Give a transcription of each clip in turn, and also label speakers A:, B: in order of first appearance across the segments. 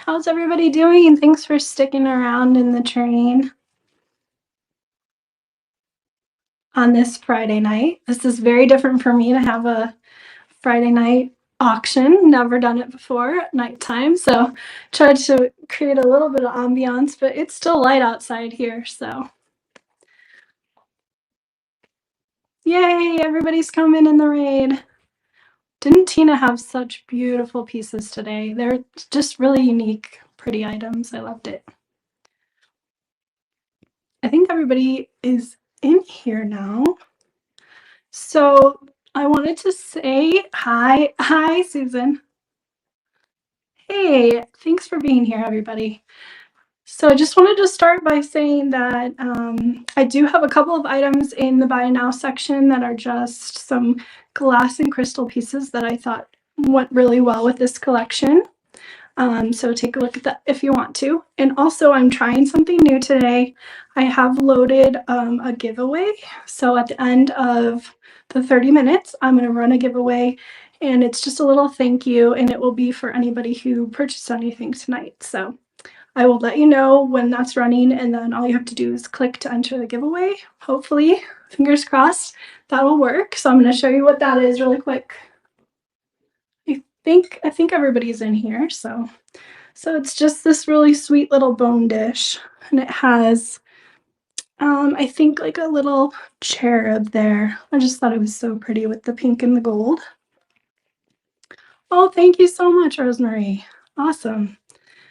A: How's everybody doing? Thanks for sticking around in the train on this Friday night. This is very different for me to have a Friday night auction. Never done it before at nighttime, so tried to create a little bit of ambiance, but it's still light outside here, so yay, everybody's coming in the raid. Didn't Tina have such beautiful pieces today? They're just really unique, pretty items. I loved it. I think everybody is in here now. So I wanted to say hi. Hi, Susan. Hey, thanks for being here, everybody. So I just wanted to start by saying that I do have a couple of items in the buy now section that are just some glass and crystal pieces that I thought went really well with this collection. So take a look at that if you want to. And also I'm trying something new today. I have loaded a giveaway. So at the end of the 30 minutes, I'm going to run a giveaway, and it's just a little thank you, and it will be for anybody who purchased anything tonight. So I will let you know when that's running, and then all you have to do is click to enter the giveaway. Hopefully, fingers crossed, that will work. So I'm going to show you what that is really quick. I think everybody's in here. So it's just this really sweet little bone dish, and it has I think like a little cherub there. I just thought it was so pretty with the pink and the gold. Oh, thank you so much, Rosemary. Awesome.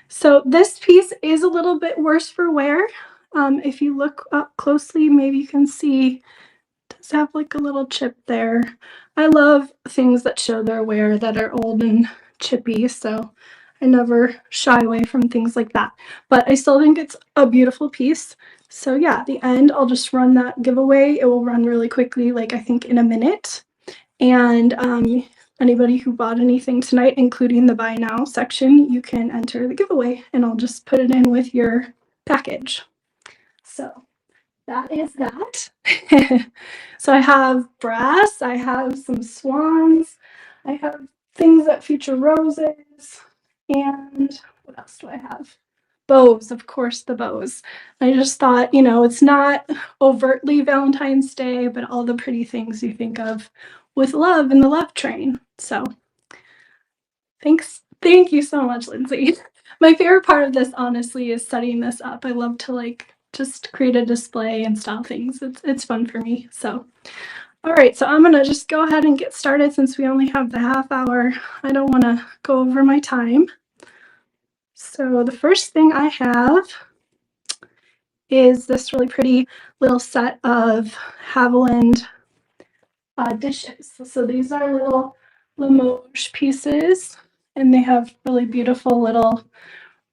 A: So this piece is a little bit worse for wear. If you look up closely, maybe you can see it does have like a little chip there. I love things that show their wear that are old and chippy, so I never shy away from things like that. But I still think it's a beautiful piece. So yeah, at the end, I'll just run that giveaway. It will run really quickly, like I think in a minute. And anybody who bought anything tonight, including the buy now section, you can enter the giveaway, and I'll just put it in with your package. So that is that. So I have brass, I have some swans, I have things that feature roses, and what else do I have? Bows, of course, the bows. I just thought, you know, it's not overtly Valentine's Day, but all the pretty things you think of with love in the love train. So thank you so much, Lindsay. My favorite part of this, honestly, is setting this up. I love to like just create a display and style things. It's fun for me. So all right, so I'm gonna just go ahead and get started since we only have the half hour. I don't want to go over my time. So the first thing I have is this really pretty little set of Haviland dishes. So these are little Limoges pieces, and they have really beautiful little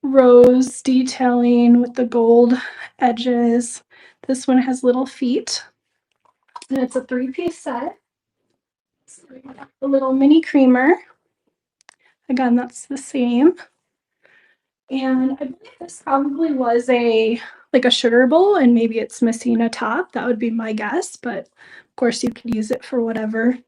A: rose detailing with the gold edges. This one has little feet, and it's a 3-piece set. So we have a little mini creamer. Again, that's the same. And I believe this probably was a sugar bowl, and maybe it's missing a top. That would be my guess, but of course you can use it for whatever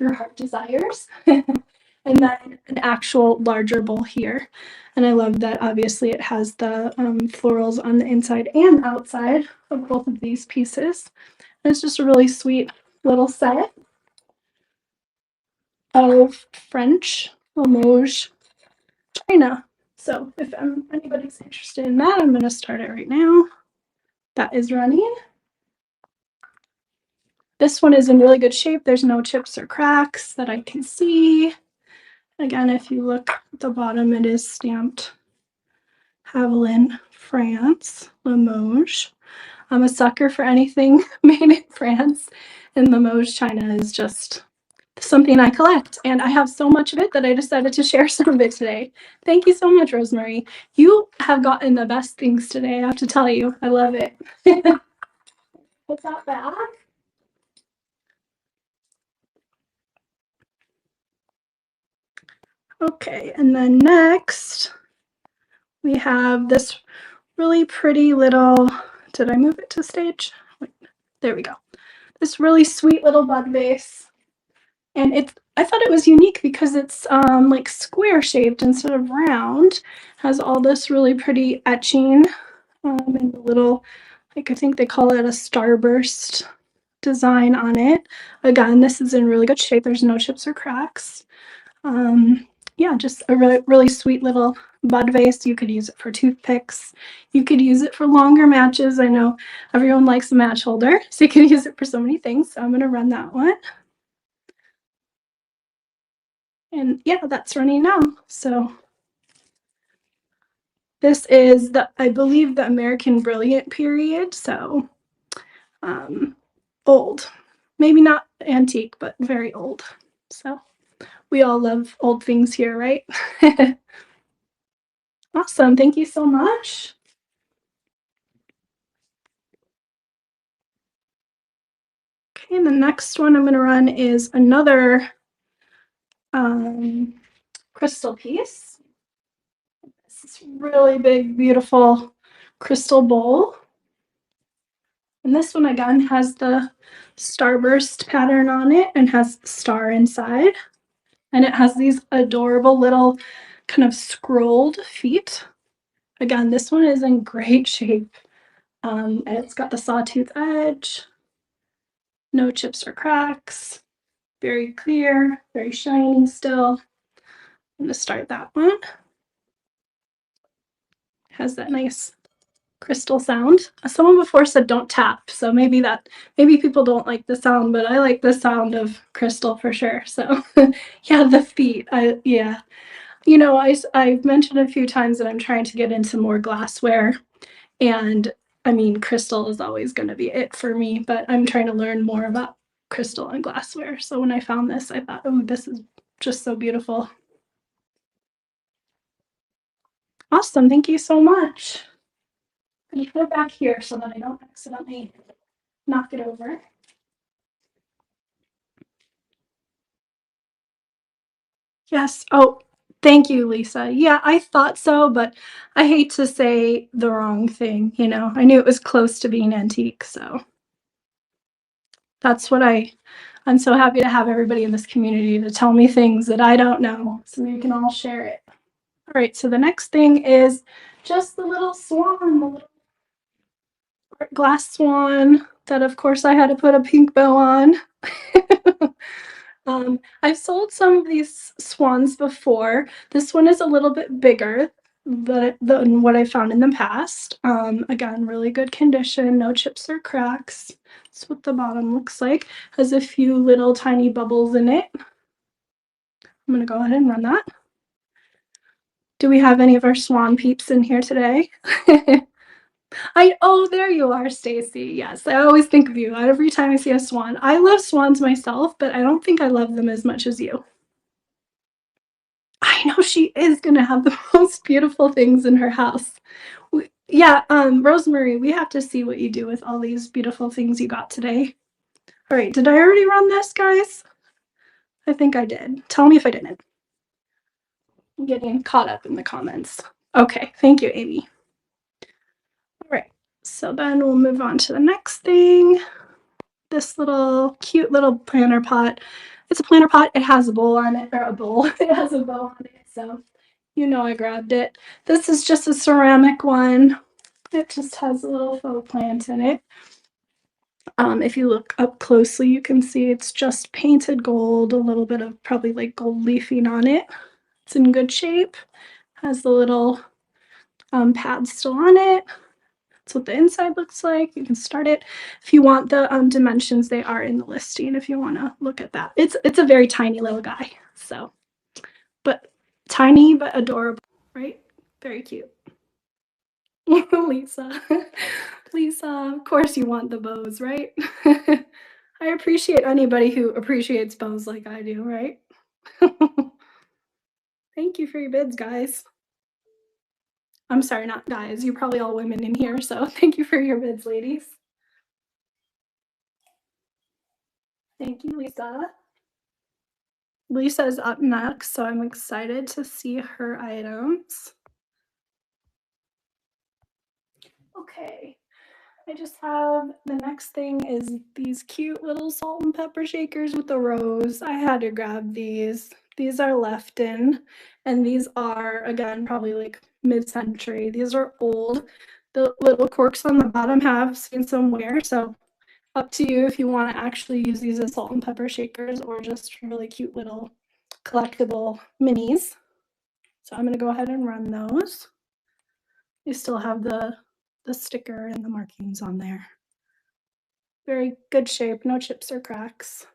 A: your heart desires. And then an actual larger bowl here. And I love that obviously it has the florals on the inside and outside of both of these pieces. And it's just a really sweet little set of French Limoges china. So if anybody's interested in that, I'm going to start it right now. That is running. This one is in really good shape. There's no chips or cracks that I can see. Again, if you look at the bottom, it is stamped Haviland, France, Limoges. I'm a sucker for anything made in France, and Limoges china is just something I collect, and I have so much of it that I decided to share some of it today. Thank you so much, Rosemary. You have gotten the best things today, I have to tell you. I love it. Put that back. Okay, and then next we have this really pretty little, did I move it to stage? Wait, there we go. This really sweet little bud vase. And I thought it was unique because it's like square shaped instead of round. Has all this really pretty etching and the little, like I think they call it a starburst design on it. Again, this is in really good shape. There's no chips or cracks. Yeah, just a really sweet little bud vase. You could use it for toothpicks. You could use it for longer matches. I know everyone likes a match holder, so you can use it for so many things. So I'm going to run that one. And yeah, that's running now. So this is I believe the American Brilliant period. So old, maybe not antique, but very old. So we all love old things here, right? Awesome. Thank you so much. Okay, and the next one I'm going to run is another crystal piece. This really big, beautiful crystal bowl. And this one again has the starburst pattern on it and has the star inside. And it has these adorable little kind of scrolled feet. Again, this one is in great shape. And it's got the sawtooth edge, no chips or cracks, very clear, very shiny still. I'm going to start that one. Has that nice crystal sound. Someone before said don't tap, so maybe people don't like the sound, but I like the sound of crystal for sure. So yeah, the feet. Yeah. You know, I've mentioned a few times that I'm trying to get into more glassware, and I mean crystal is always going to be it for me, but I'm trying to learn more about crystal and glassware. So when I found this, I thought, oh, this is just so beautiful. Awesome. Thank you so much. I'm going to put it back here so that I don't accidentally knock it over. Yes. Oh, thank you, Lisa. Yeah, I thought so, but I hate to say the wrong thing. You know, I knew it was close to being antique, so that's what I'm so happy to have everybody in this community to tell me things that I don't know so we can all share it. All right, so the next thing is just the little swan, the little glass swan that, of course, I had to put a pink bow on. I've sold some of these swans before. This one is a little bit bigger than what I found in the past. Again, really good condition, no chips or cracks. That's what the bottom looks like. Has a few little tiny bubbles in it. I'm going to go ahead and run that. Do we have any of our swan peeps in here today? Oh, there you are, Stacy. Yes, I always think of you every time I see a swan. I love swans myself, but I don't think I love them as much as you. I know she is gonna have the most beautiful things in her house. Yeah, Rosemary, we have to see what you do with all these beautiful things you got today. All right, did I already run this, guys? I think I did. Tell me if I didn't. I'm getting caught up in the comments. Okay, thank you, Amy. All right, so then we'll move on to the next thing. This little cute little planter pot. It's a planter pot. It has a bowl on it, or a bowl. It has a bow on it, so you know I grabbed it. This is just a ceramic one. It just has a little faux plant in it. If you look up closely, you can see it's just painted gold, a little bit of probably like gold leafing on it. It's in good shape. Has the little pads still on it. That's what the inside looks like. You can start it. If you want the dimensions, they are in the listing if you want to look at that. It's a very tiny little guy. So, but tiny but adorable, right? Very cute. Lisa. Lisa, of course you want the bows, right? I appreciate anybody who appreciates bows like I do, right? Thank you for your bids, guys. I'm sorry, not guys. You're probably all women in here, so thank you for your bids, ladies. Thank you, Lisa. Lisa's up next, so I'm excited to see her items. Okay. I just have the next thing is these cute little salt and pepper shakers with the rose. I had to grab these. These are Lefton, and these are, again, probably like mid-century. These are old. The little corks on the bottom have seen some wear, so up to you if you want to actually use these as salt and pepper shakers or just really cute little collectible minis. So I'm going to go ahead and run those. You still have the sticker and the markings on there. Very good shape, no chips or cracks.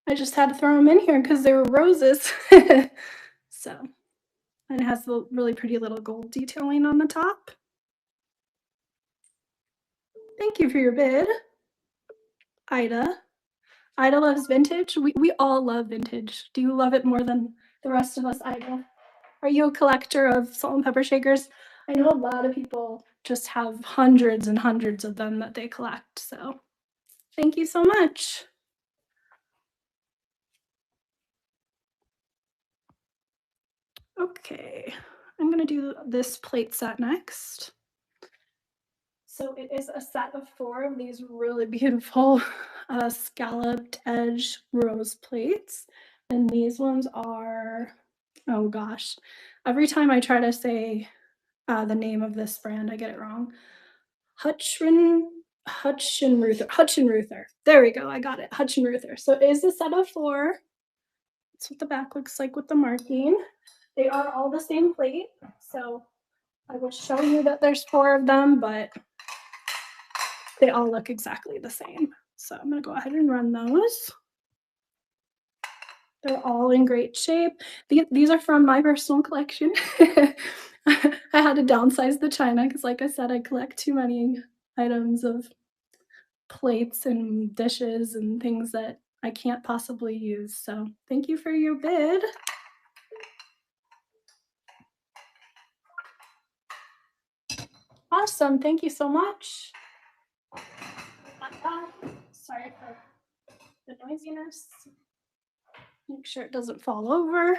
A: I just had to throw them in here because they were roses. So, and it has the really pretty little gold detailing on the top. Thank you for your bid, Ida. Ida loves vintage. We all love vintage. Do you love it more than the rest of us, Ida? Are you a collector of salt and pepper shakers? I know a lot of people just have hundreds and hundreds of them that they collect. So thank you so much. Okay, I'm gonna do this plate set next. So it is a set of 4 of these really beautiful scalloped edge rose plates. And these ones are, oh gosh, every time I try to say the name of this brand, I get it wrong. Hutschenreuther. There we go, I got it, Hutschenreuther. So it is a set of 4. That's what the back looks like with the marking. They are all the same plate, so I will show you that there's 4 of them, but they all look exactly the same. So I'm gonna go ahead and run those. They're all in great shape. These are from my personal collection. I had to downsize the china because, like I said, I collect too many items of plates and dishes and things that I can't possibly use. So thank you for your bid. Awesome, thank you so much. Sorry for the noisiness. Make sure it doesn't fall over.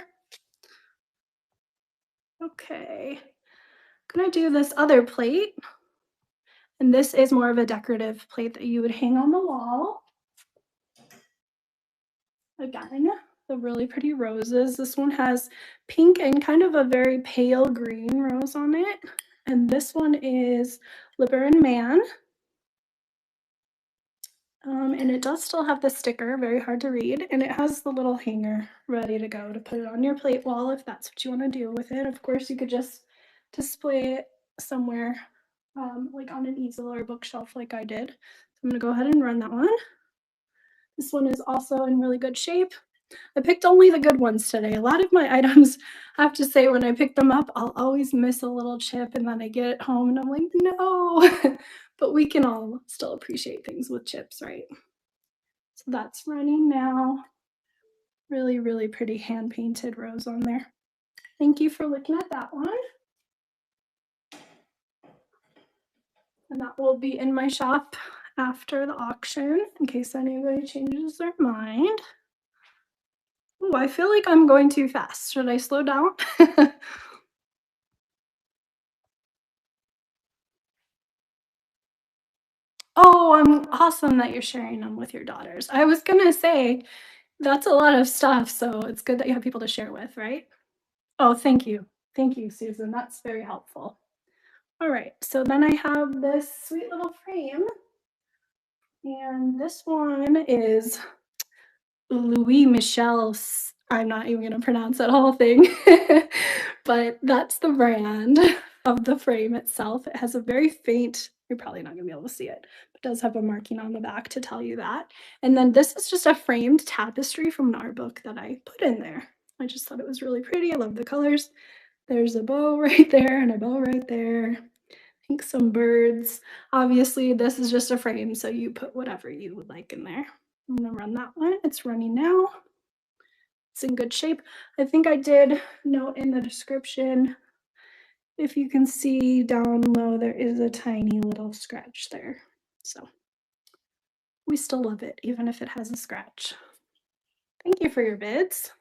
A: Okay, I'm gonna do this other plate. And this is more of a decorative plate that you would hang on the wall. Again, the really pretty roses. This one has pink and kind of a very pale green rose on it. And this one is Liber and Mann. And it does still have the sticker, very hard to read, and it has the little hanger ready to go to put it on your plate wall if that's what you want to do with it. Of course, you could just display it somewhere, like on an easel or a bookshelf like I did. So I'm going to go ahead and run that one. This one is also in really good shape. I picked only the good ones today. A lot of my items, I have to say, when I pick them up, I'll always miss a little chip, and then I get it home and I'm like, no. But we can all still appreciate things with chips, right? So that's running now. Really, really pretty hand-painted rose on there. Thank you for looking at that one. And that will be in my shop after the auction in case anybody changes their mind. Oh, I feel like I'm going too fast. Should I slow down? Oh, I'm awesome that you're sharing them with your daughters. I was gonna say, that's a lot of stuff, so it's good that you have people to share with, right? Oh, thank you. Thank you, Susan. That's very helpful. All right, so then I have this sweet little frame, and this one is Louis Michel's. I'm not even gonna pronounce that whole thing, but that's the brand of the frame itself. It has a very faint, you're probably not gonna be able to see it, but it does have a marking on the back to tell you that. And then this is just a framed tapestry from an art book that I put in there. I just thought it was really pretty. I love the colors. There's a bow right there and a bow right there. I think some birds. Obviously, this is just a frame, so you put whatever you would like in there. I'm gonna run that one. It's running now. It's in good shape. I think I did note in the description, if you can see down low, there is a tiny little scratch there. So we still love it, even if it has a scratch. Thank you for your bids.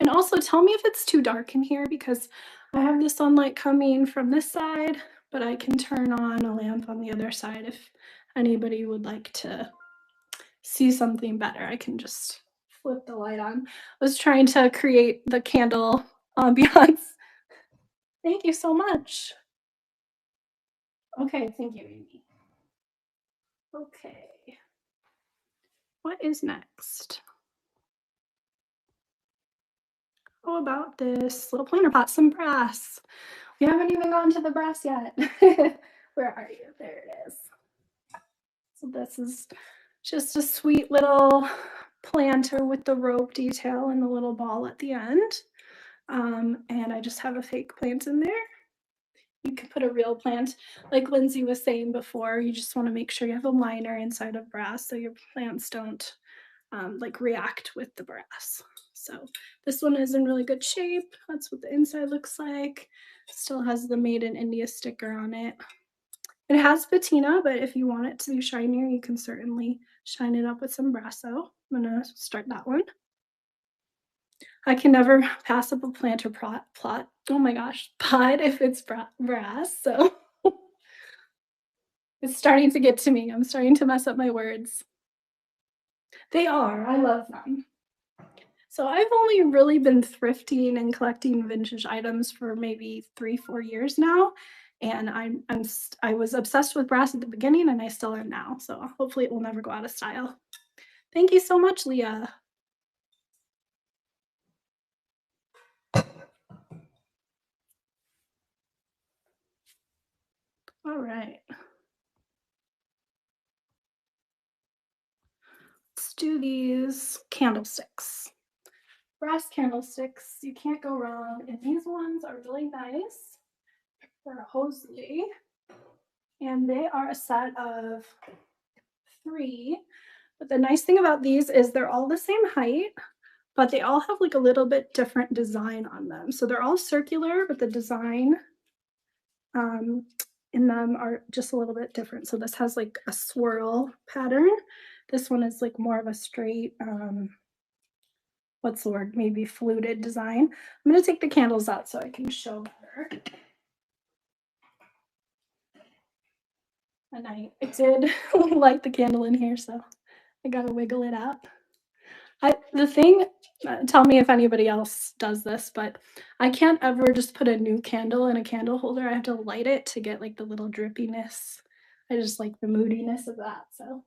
A: And also tell me if it's too dark in here because I have the sunlight coming from this side, but I can turn on a lamp on the other side if anybody would like to see something better. I can just flip the light on. I was trying to create the candle ambiance. Thank you so much. Okay, thank you, Amy. Okay. What is next? How about this little planter pot, some brass? We haven't even gone to the brass yet. Where are you? There it is. So this is just a sweet little planter with the rope detail and the little ball at the end. And I just have a fake plant in there. You could put a real plant, like Lindsay was saying before. You just want to make sure you have a liner inside of brass so your plants don't like react with the brass. So this one is in really good shape. That's what the inside looks like. Still has the Made in India sticker on it. It has patina, but if you want it to be shinier, you can certainly shine it up with some brasso. I'm gonna start that one. I can never pass up a planter plot. Oh my gosh, pot if it's brass. So it's starting to get to me. I'm starting to mess up my words. They are. I love them. So I've only really been thrifting and collecting vintage items for maybe 3-4 years now, and I was obsessed with brass at the beginning, and I still am now. So hopefully it will never go out of style. Thank you so much, Leah. All right. Let's do these candlesticks. Brass candlesticks, you can't go wrong. And these ones are really nice. They're Hosley. And they are a set of 3. But the nice thing about these is they're all the same height, but they all have like a little bit different design on them. So they're all circular, but the design in them are just a little bit different. So this has like a swirl pattern. This one is like more of a straight, what's the word? Maybe fluted design. I'm gonna take the candles out so I can show better. And I did light the candle in here, so I gotta wiggle it out. The thing, tell me if anybody else does this, but I can't ever just put a new candle in a candle holder. I have to light it to get like the little drippiness. I just like the moodiness of that. So,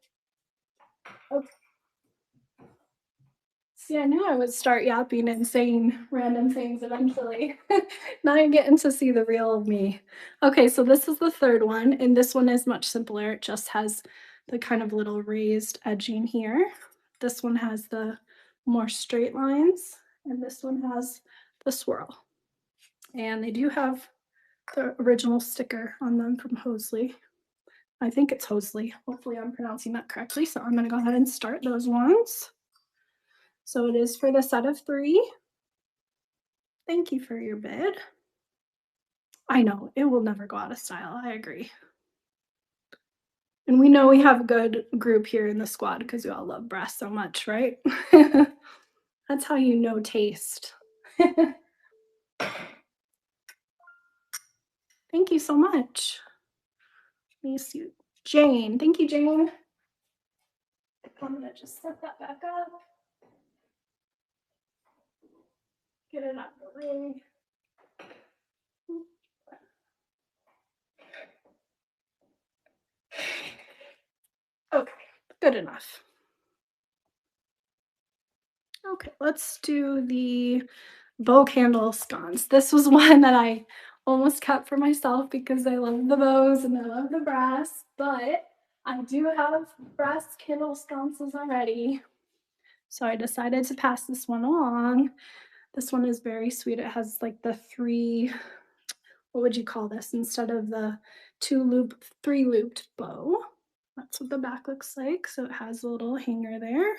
A: okay. See, I knew I would start yapping and saying random things eventually. Now you're getting to see the real me. Okay, so this is the third one, and this one is much simpler. It just has the kind of little raised edging here. This one has the more straight lines, and this one has the swirl. And they do have the original sticker on them from Hosley. I think it's Hosley. Hopefully I'm pronouncing that correctly. So I'm gonna go ahead and start those ones. So it is for the set of 3. Thank you for your bid. I know, it will never go out of style. I agree. And we know we have a good group here in the squad because we all love brass so much, right? That's how you know taste. Thank you so much. Let me see. Jane. Thank you, Jane. I'm going to just set that back up. Get it out of the way. Okay, good enough. Okay, let's do the bow candle sconce. This was one that I almost kept for myself because I love the bows and I love the brass, but I do have brass candle sconces already. So I decided to pass this one along. This one is very sweet. It has like the 3, what would you call this? Instead of the 3-looped bow. That's what the back looks like. So it has a little hanger there.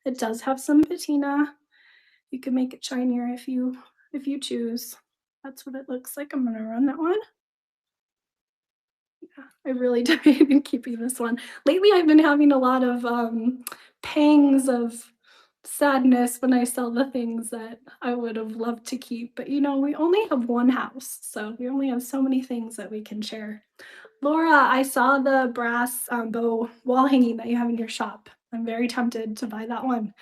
A: It does have some patina. You can make it shinier if you choose. That's what it looks like. I'm gonna run that one. Yeah, I really debated keeping this one. Lately, I've been having a lot of pangs of sadness when I sell the things that I would have loved to keep. But you know, we only have one house, so we only have so many things that we can share. Laura, I saw the brass bow wall hanging that you have in your shop. I'm very tempted to buy that one.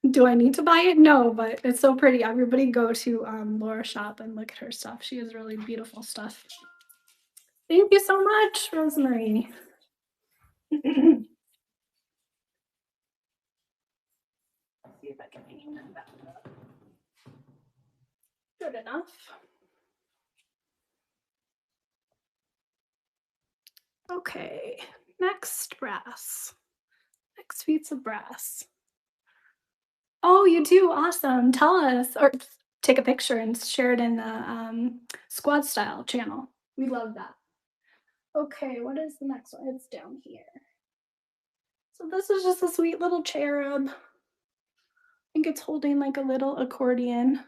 A: Do I need to buy it? No, but it's so pretty. Everybody go to Laura's shop and look at her stuff. She has really beautiful stuff. Thank you so much, Rosemary. See if I can hang that back up. Good enough. Okay, next brass. Next piece of brass. Oh, you do? Awesome. Tell us, or take a picture and share it in the squad style channel. We love that. Okay, what is the next one? It's down here. So this is just a sweet little cherub. I think it's holding like a little accordion.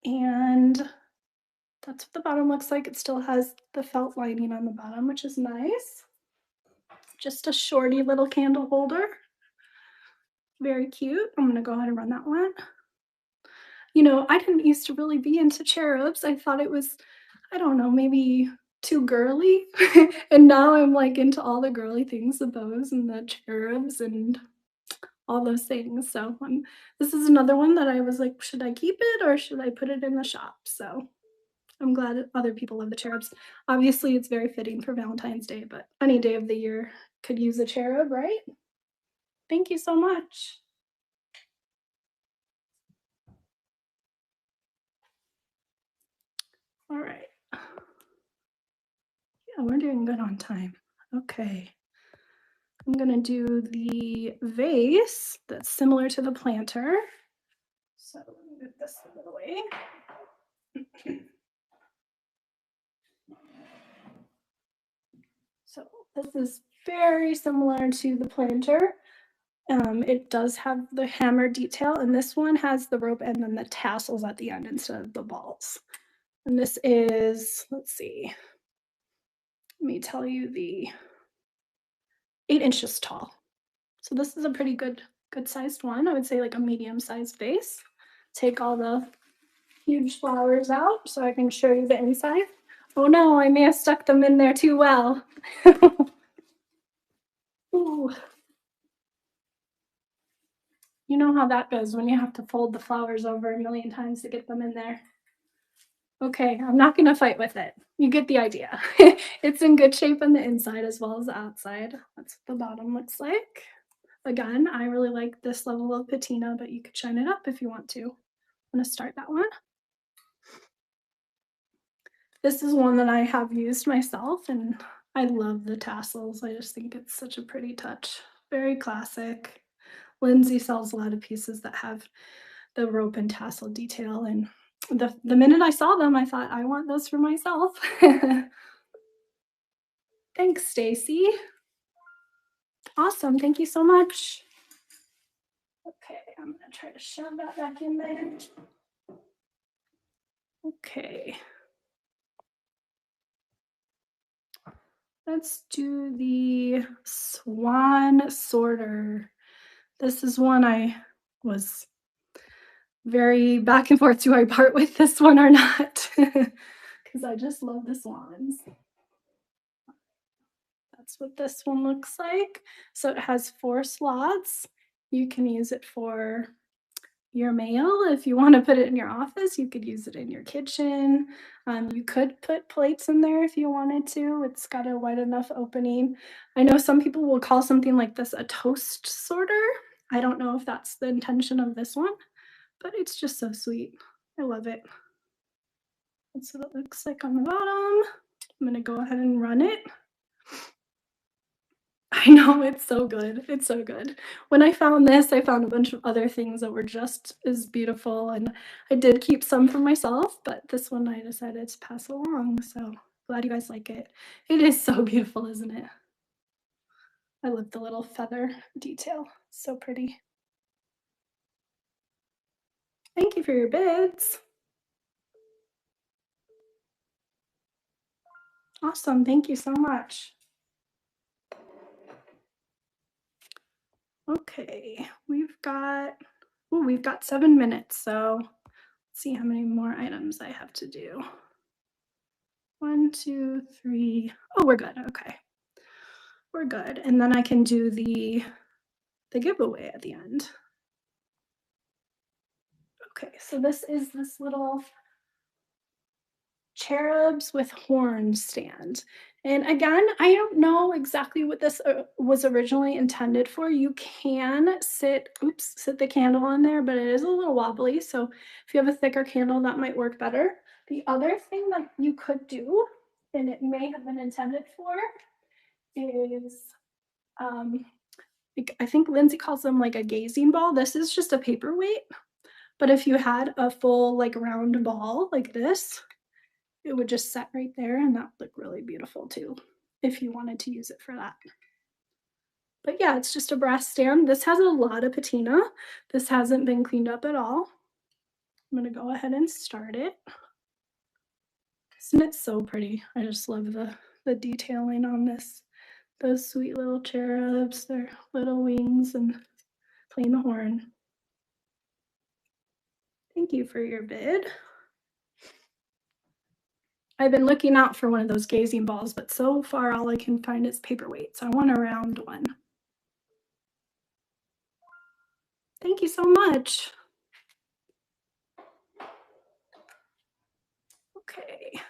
A: And that's what the bottom looks like. It still has the felt lining on the bottom, which is nice. Just a shorty little candle holder. Very cute. I'm gonna go ahead and run that one. You know, I didn't used to really be into cherubs. I thought it was, I don't know, maybe too girly. And now I'm like into all the girly things, the bows and the cherubs and all those things. So this is another one that I was like, should I keep it or should I put it in the shop? So I'm glad that other people love the cherubs. Obviously, it's very fitting for Valentine's Day, but any day of the year could use a cherub, right? Thank you so much. All right. Yeah, we're doing good on time. Okay. I'm gonna do the vase that's similar to the planter. So let me move this out of the way. So this is very similar to the planter. It does have the hammer detail, and this one has the rope and then the tassels at the end instead of the balls. And this is, let's see, let me tell you, the 8 inches tall. So this is a pretty good sized one. I would say like a medium sized vase. Take all the huge flowers out so I can show you the inside. Oh no, I may have stuck them in there too well. Ooh. You know how that goes when you have to fold the flowers over a million times to get them in there. Okay, I'm not gonna fight with it. You get the idea. It's in good shape on the inside as well as the outside. That's what the bottom looks like. Again, I really like this level of patina, but you could shine it up if you want to. I'm gonna start that one. This is one that I have used myself, and I love the tassels. I just think it's such a pretty touch. Very classic. Lindsay sells a lot of pieces that have the rope and tassel detail, and the minute I saw them, I thought, I want those for myself. Thanks, Stacy. Awesome. Thank you so much. Okay, I'm gonna try to shove that back in there. Okay. Let's do the swan sorter. This is one I was very back and forth. Do I part with this one or not? Because I just love the swans. That's what this one looks like. So it has 4 slots. You can use it for your mail. If you want to put it in your office, you could use it in your kitchen. You could put plates in there if you wanted to. It's got a wide enough opening. I know some people will call something like this a toast sorter. I don't know if that's the intention of this one, but it's just so sweet. I love it. That's what it looks like on the bottom. I'm gonna go ahead and run it. I know, it's so good. It's so good. When I found this, I found a bunch of other things that were just as beautiful, and I did keep some for myself, but this one I decided to pass along, so glad you guys like it. It is so beautiful, isn't it? I love the little feather detail. So pretty. Thank you for your bids. Awesome. Thank you so much. Okay, we've got 7 minutes, so let's see how many more items I have to do. 1, 2, 3. Oh, we're good. Okay, we're good. And then I can do the giveaway at the end. Okay, so this is this little cherubs with horns stand. And again, I don't know exactly what this was originally intended for. You can sit the candle on there, but it is a little wobbly. So if you have a thicker candle, that might work better. The other thing that you could do, and it may have been intended for, is I think Lindsay calls them like a gazing ball. This is just a paperweight. But if you had a full like round ball like this, it would just set right there and that would look really beautiful too, if you wanted to use it for that. But yeah, it's just a brass stand. This has a lot of patina. This hasn't been cleaned up at all. I'm gonna go ahead and start it. Isn't it so pretty? I just love the detailing on this. Those sweet little cherubs, their little wings and playing the horn. Thank you for your bid. I've been looking out for one of those gazing balls, but so far all I can find is paperweight. So I want a round one. Thank you so much. Okay.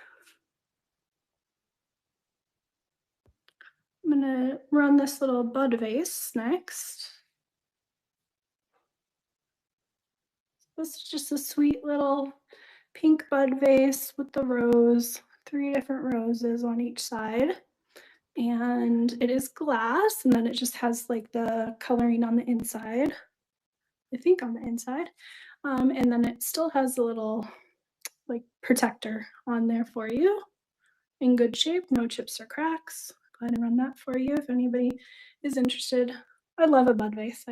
A: I'm gonna run this little bud vase next. This is just a sweet little pink bud vase with the rose, 3 different roses on each side. And it is glass, and then it just has like the coloring on the inside. I think on the inside. And then it still has a little like protector on there for you. In good shape, no chips or cracks. Go ahead and run that for you if anybody is interested. I love a bud vase.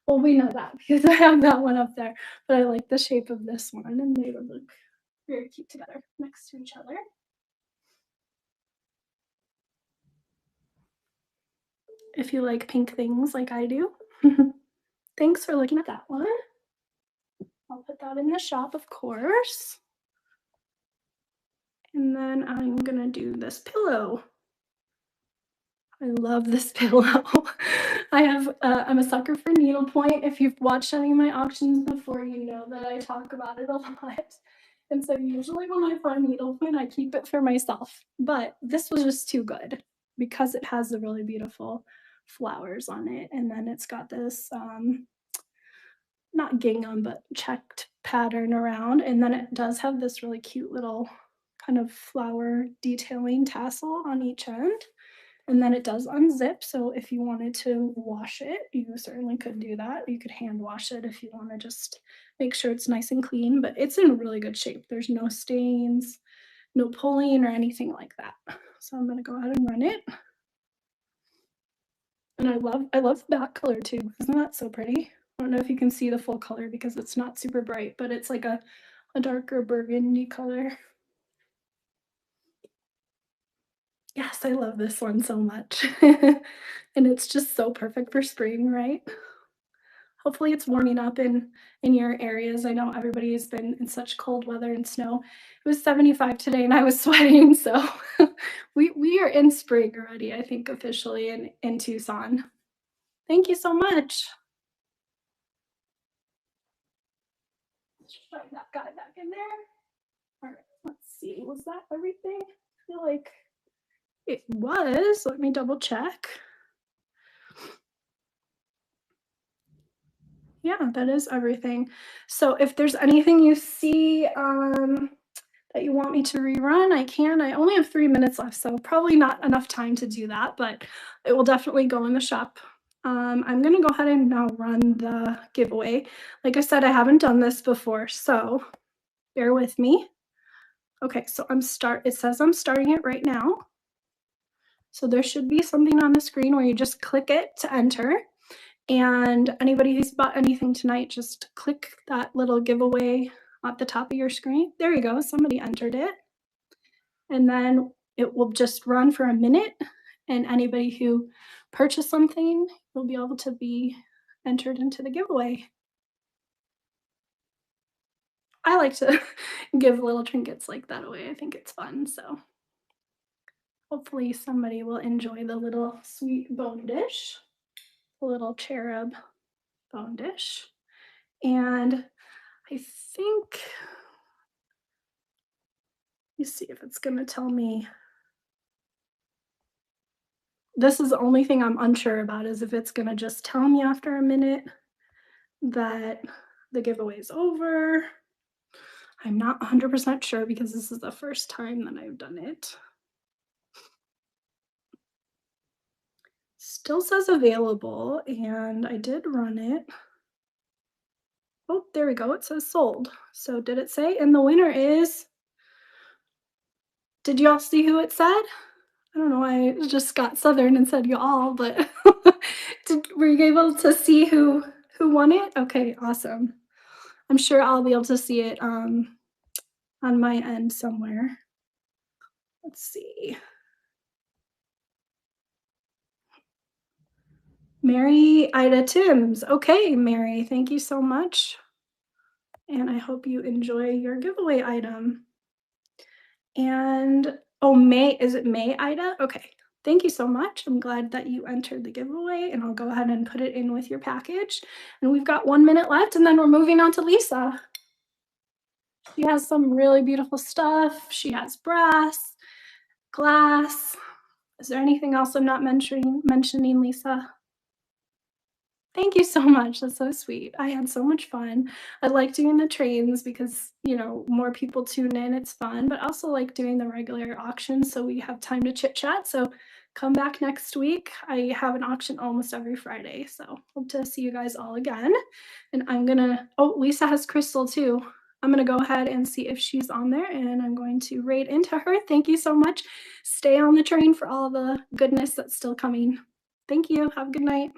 A: Well, we know that because I have that one up there, but I like the shape of this one and they would look very cute together next to each other. If you like pink things like I do. Thanks for looking at that one. I'll put that in the shop, of course. And then I'm gonna do this pillow. I love this pillow. I'm a sucker for needlepoint. If you've watched any of my auctions before, you know that I talk about it a lot. And so usually when I find needlepoint, I keep it for myself. But this was just too good because it has the really beautiful flowers on it. And then it's got this not gingham, but checked pattern around. And then it does have this really cute little kind of flower detailing tassel on each end. And then it does unzip. So if you wanted to wash it, you certainly could do that. You could hand wash it if you want to just make sure it's nice and clean, but it's in really good shape. There's no stains, no pulling or anything like that. So I'm going to go ahead and run it. And I love the back color too. Isn't that so pretty? I don't know if you can see the full color because it's not super bright, but it's like a darker burgundy color. Yes, I love this one so much. And it's just so perfect for spring, right? Hopefully it's warming up in your areas. I know everybody's been in such cold weather and snow. It was 75 today and I was sweating, so we are in spring already, I think officially in Tucson. Thank you so much. Shove that guy back in there. All right, let's see. Was that everything? I feel like it was. Let me double check. Yeah, that is everything. So if there's anything you see that you want me to rerun, I can. I only have 3 minutes left, so probably not enough time to do that, but it will definitely go in the shop. I'm gonna go ahead and now run the giveaway. Like I said, I haven't done this before, so bear with me. Okay, so it says I'm starting it right now. So there should be something on the screen where you just click it to enter. And anybody who's bought anything tonight, just click that little giveaway at the top of your screen. There you go, somebody entered it. And then it will just run for a minute. And anybody who purchase something, you'll be able to be entered into the giveaway. I like to give little trinkets like that away. I think it's fun. So hopefully somebody will enjoy the little sweet bone dish, the little cherub bone dish. And I think, let me see if it's going to tell me. This is the only thing I'm unsure about, is if it's going to just tell me after a minute that the giveaway is over. I'm not 100% sure because this is the first time that I've done it. Still says available, and I did run it. Oh, there we go. It says sold. So did it say? And the winner is, did y'all see who it said? I don't know. I just got Southern and said y'all, but were you able to see who won it? Okay, awesome. I'm sure I'll be able to see it on my end somewhere. Let's see. Mary Ida Timms. Okay, Mary, thank you so much. And I hope you enjoy your giveaway item. And oh, is it May Ida? Okay, thank you so much. I'm glad that you entered the giveaway, and I'll go ahead and put it in with your package. And we've got 1 minute left, and then we're moving on to Lisa. She has some really beautiful stuff. She has brass, glass. Is there anything else I'm not mentioning, Lisa? Thank you so much. That's so sweet. I had so much fun. I like doing the trains because, you know, more people tune in. It's fun, but I also like doing the regular auctions so we have time to chit chat. So come back next week. I have an auction almost every Friday. So hope to see you guys all again. And I'm going to, oh, Lisa has Crystal too. I'm going to go ahead and see if she's on there, and I'm going to raid into her. Thank you so much. Stay on the train for all the goodness that's still coming. Thank you. Have a good night.